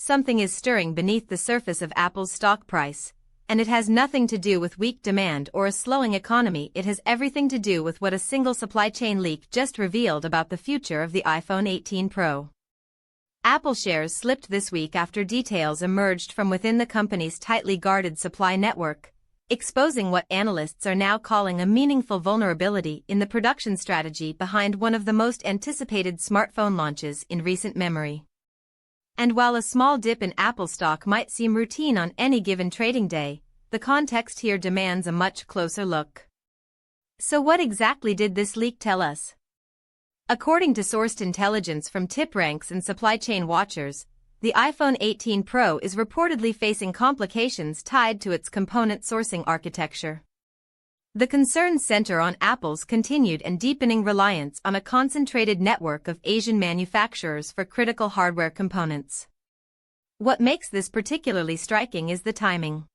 something is stirring beneath the surface of Apple's stock price, and it has nothing to do with weak demand or a slowing economy. It has everything to do with what a single supply chain leak just revealed about the future of the iPhone 18 Pro. Apple shares slipped this week after details emerged from within the company's tightly guarded supply network, exposing what analysts are now calling a meaningful vulnerability in the production strategy behind one of the most anticipated smartphone launches in recent memory. And while a small dip in Apple stock might seem routine on any given trading day, the context here demands a much closer look. So what exactly did this leak tell us? According to sourced intelligence from TipRanks and supply chain watchers, the iPhone 18 Pro is reportedly facing complications tied to its component sourcing architecture. The concerns center on Apple's continued and deepening reliance on a concentrated network of Asian manufacturers for critical hardware components. What makes this particularly striking is the timing.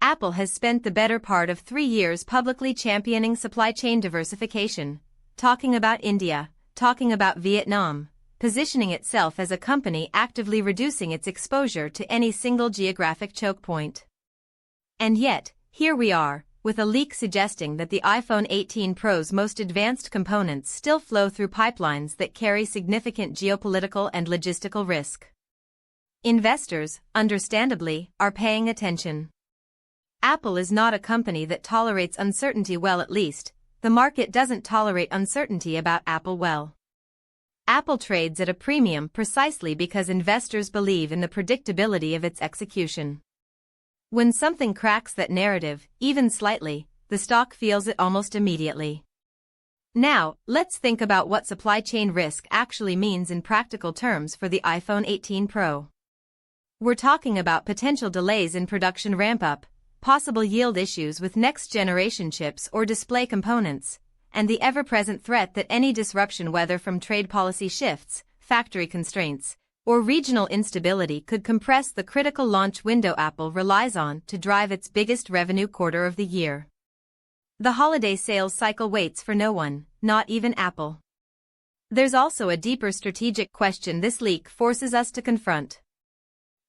Apple has spent the better part of 3 years publicly championing supply chain diversification, talking about India, talking about Vietnam, positioning itself as a company actively reducing its exposure to any single geographic choke point. And yet, here we are, with a leak suggesting that the iPhone 18 Pro's most advanced components still flow through pipelines that carry significant geopolitical and logistical risk. Investors, understandably, are paying attention. Apple is not a company that tolerates uncertainty well. At least, the market doesn't tolerate uncertainty about Apple well. Apple trades at a premium precisely because investors believe in the predictability of its execution. When something cracks that narrative, even slightly, the stock feels it almost immediately. Now, let's think about what supply chain risk actually means in practical terms for the iPhone 18 Pro. We're talking about potential delays in production ramp-up, possible yield issues with next-generation chips or display components, and the ever-present threat that any disruption, whether from trade policy shifts, factory constraints, or regional instability, could compress the critical launch window Apple relies on to drive its biggest revenue quarter of the year. The holiday sales cycle waits for no one, not even Apple. There's also a deeper strategic question this leak forces us to confront.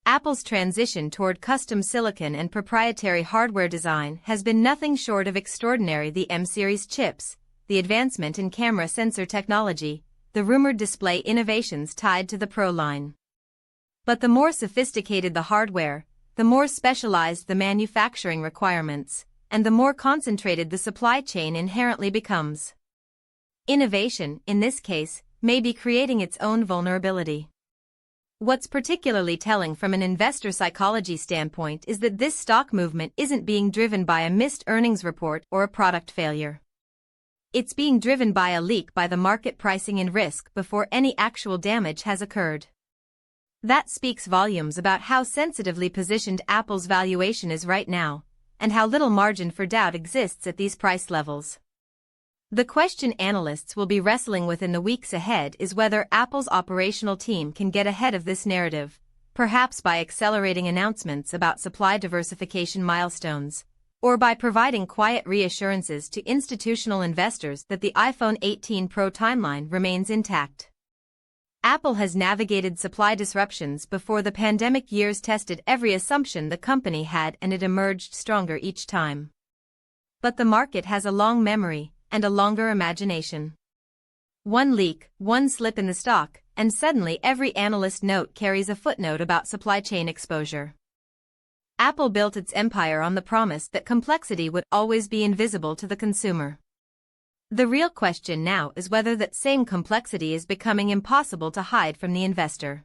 Apple's transition toward custom silicon and proprietary hardware design has been nothing short of extraordinary. The M-series chips, the advancement in camera sensor technology, the rumored display innovations tied to the Pro line. But the more sophisticated the hardware, the more specialized the manufacturing requirements, and the more concentrated the supply chain inherently becomes. Innovation, in this case, may be creating its own vulnerability. What's particularly telling from an investor psychology standpoint is that this stock movement isn't being driven by a missed earnings report or a product failure. It's being driven by a leak, by the market pricing in risk before any actual damage has occurred. That speaks volumes about how sensitively positioned Apple's valuation is right now, and how little margin for doubt exists at these price levels. The question analysts will be wrestling with in the weeks ahead is whether Apple's operational team can get ahead of this narrative, perhaps by accelerating announcements about supply diversification milestones, or by providing quiet reassurances to institutional investors that the iPhone 18 Pro timeline remains intact. Apple has navigated supply disruptions before. The pandemic years tested every assumption the company had, and it emerged stronger each time. But the market has a long memory and a longer imagination. One leak, one slip in the stock, and suddenly every analyst note carries a footnote about supply chain exposure. Apple built its empire on the promise that complexity would always be invisible to the consumer. The real question now is whether that same complexity is becoming impossible to hide from the investor.